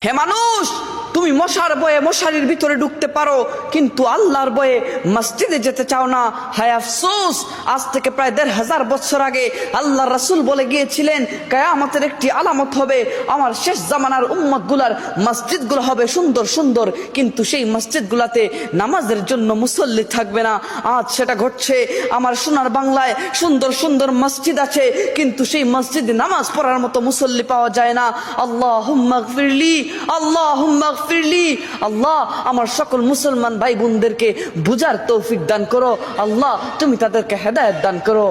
হে মানুষ, তুমি মশার ভয়ে মশারির ভিতরে ঢুকতে পারো, কিন্তু আল্লাহর ভয়ে মসজিদে যেতে চাও না। হায় আফসোস, আজ থেকে প্রায় ১৫০০ বছর আগে আল্লাহ রাসূল বলে গিয়েছিলেন, কিয়ামতের একটি আলামত হবে, আমার শেষ জামানার উম্মতগুলার মসজিদগুলো হবে সুন্দর সুন্দর, কিন্তু সেই মসজিদগুলাতে নামাজের জন্য মুসল্লি থাকবে না। আজ সেটা ঘটছে। আমার সোনার বাংলায় সুন্দর সুন্দর মসজিদ আছে, কিন্তু সেই মসজিদে নামাজ পড়ার মতো মুসল্লি পাওয়া যায় না। আল্লাহুম্মা গফিরলি, আল্লাহুম্মা গফিরলি। আল্লাহ, আমার সকল মুসলমান ভাই বোনদেরকে বুঝার তৌফিক দান করো। আল্লাহ, তুমি তাদেরকে হেদায়েত দান করো।